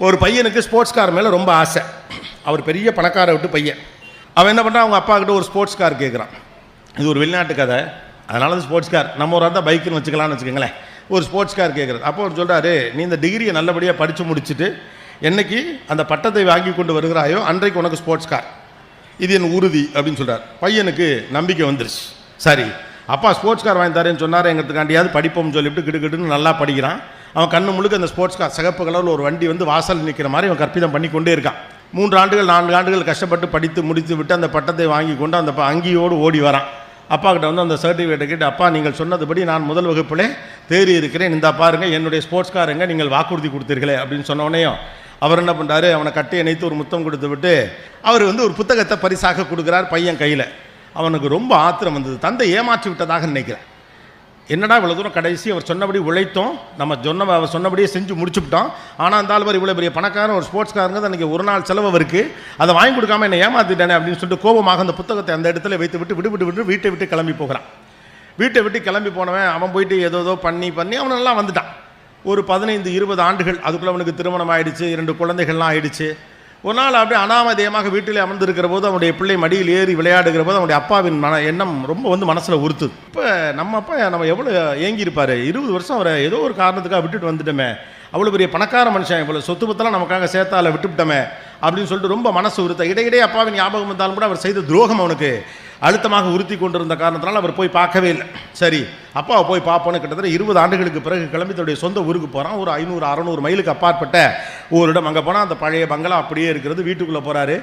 ஒரு பையனுக்கு sports car மேலே ரொம்ப ஆசை. அவர் பெரிய பணக்கார விட்டு பையன். அவன் என்ன பண்ணுறான், அவங்க அப்பா கிட்ட ஒரு ஸ்போர்ட்ஸ் கார் கேட்குறான். இது ஒரு வெளிநாட்டு கதை, அதனால அது ஸ்போர்ட்ஸ் கார். நம்ம ஒரு இருந்தால் பைக்குன்னு வச்சுக்கலாம்னு வச்சுக்கோங்களேன். ஒரு ஸ்போர்ட்ஸ் கார் கேட்குறது. அப்போ அவர் சொல்கிறாரு, நீ இந்த டிகிரியை நல்லபடியாக படித்து முடிச்சுட்டு என்னைக்கு அந்த பட்டத்தை வாங்கி கொண்டு வருகிறாயோ அன்றைக்கு உனக்கு ஸ்போர்ட்ஸ் கார், இது என் உறுதி அப்படின்னு சொல்கிறார். பையனுக்கு நம்பிக்கை வந்துருச்சு. சரி, அப்பா ஸ்போர்ட்ஸ் கார் வாங்கி தரேன்னு சொன்னார், எங்கிறதுக்காண்டியாவது படிப்போம்னு சொல்லிவிட்டு கிடுக்கிட்டுன்னு நல்லா படிக்கிறான். அவன் கண்ணு முழுக்க அந்த ஸ்போர்ட்ஸ் கார் சிகப்பு கலரில் ஒரு வண்டி வந்து வாசல் நிற்கிற மாதிரி அவன் கற்பிதம் பண்ணி கொண்டே இருக்கான். 3 ஆண்டுகள் 4 ஆண்டுகள் கஷ்டப்பட்டு படித்து முடித்து விட்டு அந்த பட்டத்தை வாங்கி கொண்டு அந்த அங்கியோடு ஓடி வரான். அப்பா கிட்ட வந்து அந்த சர்டிஃபிகேட்டை கேட்டு, அப்பா நீங்கள் சொன்னதுபடி நான் முதல் வகுப்பிலே தேறி இருக்கிறேன், இந்த பாருங்கள் என்னுடைய ஸ்போர்ட்ஸ் காருங்க, நீங்கள் வாக்குறுதி கொடுத்தீர்களே அப்படின்னு சொன்னோடனேயும் அவர் என்ன பண்ணுறாரு, அவனை கட்டி இணைத்து ஒரு முத்தம் கொடுத்து விட்டு அவர் வந்து ஒரு புத்தகத்தை பரிசாக கொடுக்குறார் பையன் கையில். அவனுக்கு ரொம்ப ஆத்திரம் வந்தது. தந்தை ஏமாற்றி விட்டதாக நினைக்கிறேன். என்னடா இவ்வளோ தூரம் கடைசி அவர் சொன்னபடி உழைத்தோம், நம்ம அவர் சொன்னபடியே செஞ்சு முடிச்சுவிட்டோம். ஆனால் அந்த ஆள் இவ்வளோ பெரிய பணக்காரன், ஒரு ஸ்போர்ட்ஸ் காரங்க, அன்றைக்கி ஒரு நாள் செலவு இருக்குது, அதை வாங்கி கொடுக்காம என்னை ஏமாற்றிட்டானே அப்படின்னு சொல்லிட்டு கோபமாக அந்த புத்தகத்தை அந்த இடத்துல வைத்து விட்டு வீட்டை விட்டு கிளம்பி போகிறான். வீட்டை விட்டு கிளம்பி போனவன் அவன் போயிட்டு ஏதோ பண்ணி அவன் நல்லா வந்துட்டான். ஒரு 15-20 ஆண்டுகள் அதுக்குள்ளே அவனுக்கு திருமணம் ஆகிடுச்சு, 2 குழந்தைகள்லாம் ஆகிடுச்சு. ஒரு நாள் அப்படியே அனாமதேயமாக வீட்டில் அமர்ந்திருக்கிற போது அவனுடைய பிள்ளை மடியில் ஏறி விளையாடுகிற போது அவனுடைய அப்பாவின் எண்ணம் ரொம்ப வந்து மனசில் உறுத்துது. இப்போ நம்ம அப்பா நம்ம எவ்வளோ ஏங்கியிருப்பார், 20 வருஷம் அவரை ஏதோ ஒரு காரணத்துக்காக விட்டுட்டு வந்துட்டோமே, அவ்வளோ பெரிய பணக்கார மனுஷன், இவ்வளோ சொத்து பத்தெல்லாம் நமக்காக சேர்த்தால விட்டுவிட்டோமே அப்படின்னு சொல்லிட்டு ரொம்ப மனசு உறுத்த. இடையிடையே அப்பாவின் ஞாபகம் வந்தாலும் கூட அவர் செய்த துரோகம் அவனுக்கு அழுத்தமாக உறுத்தி கொண்டிருந்த காரணத்தினால் அவர் போய் பார்க்கவே இல்லை. சரி, அப்பாவை போய் பார்ப்போன்னு கிட்டத்தட்ட 20 ஆண்டுகளுக்கு பிறகு கிளம்பி தன்னுடைய சொந்த ஊருக்கு போகிறான். ஒரு 500-600 மைலுக்கு அப்பாற்பட்ட ஒரு இடம். அங்கே போனால் அந்த பழைய பங்களா அப்படியே இருக்கிறது. வீட்டுக்குள்ளே போகிறாரு.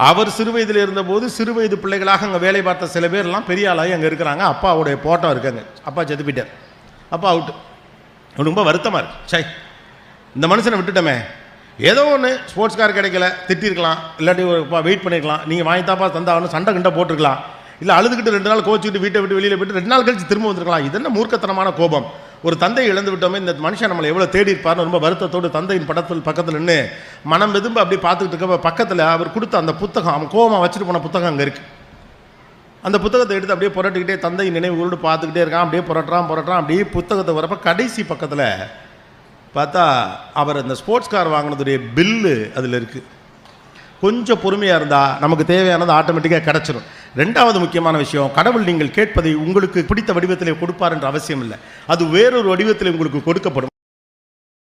அவர் சிறு வயதில் இருந்தபோது சிறு வயது பிள்ளைகளாக அங்கே வேலை பார்த்த சில பேர்லாம் பெரிய ஆளாகி அங்கே இருக்கிறாங்க. அப்பாவுடைய போட்டோ இருக்காங்க. அப்பா செத்து போயிட்டார், அப்பா அவுட்டு. ரொம்ப வருத்தமாக இருக்கு. சரி, இந்த மனுஷனை விட்டுட்டோமே, ஏதோ ஒன்று ஸ்போர்ட்ஸ் கார் கிடைக்கல, திட்டிருக்கலாம், இல்லாட்டி ஒரு வெயிட் பண்ணியிருக்கலாம், நீங்கள் வாங்கி தாப்பா தந்தாகணும், சண்டை கிண்டை போட்டிருக்கலாம், இல்லை அழுதுகிட்டு 2 நாள் கோச்சிக்கிட்டு வீட்டை விட்டு வெளியில் போய்ட்டு 2 நாள் கழிச்சு திரும்ப வந்துருக்கலாம். இது என்ன மூர்க்கத்தனமான கோபம். ஒரு தந்தை இழந்து விட்டோமே, இந்த மனுஷன் நம்மளை எவ்வளோ தேடி இருப்பார்னு ரொம்ப வருத்தத்தோடு தந்தையின் பக்கத்தில் நின்று மனம் வெதும்பு அப்படி பார்த்துக்கிட்டு இருக்க பக்கத்தில் அவர் கொடுத்த அந்த புத்தகம், அவன் கோபமாக வச்சுட்டு போன புத்தகம் அங்கே இருக்குது. அந்த புத்தகத்தை எடுத்து அப்படியே புரட்டிக்கிட்டே தந்தை நினைவுகளோடு பார்த்துக்கிட்டே இருக்கான். அப்படியே புரட்டுறான். அப்படியே புத்தகத்தை வரப்போ கடைசி பக்கத்தில் பார்த்தா அவர் அந்த ஸ்போர்ட்ஸ் கார் வாங்கினதுடைய பில்லு அதில் இருக்குது. கொஞ்சம் பொறுமையாக இருந்தால் நமக்கு தேவையானது ஆட்டோமேட்டிக்காக கிடச்சிடும். 2வது முக்கியமான விஷயம், கடவுள் நீங்கள் கேட்பதை உங்களுக்கு பிடித்த வடிவத்தில் கொடுப்பார் என்ற அவசியம் இல்லை, அது வேறொரு வடிவத்தில் உங்களுக்கு கொடுக்கப்படும்.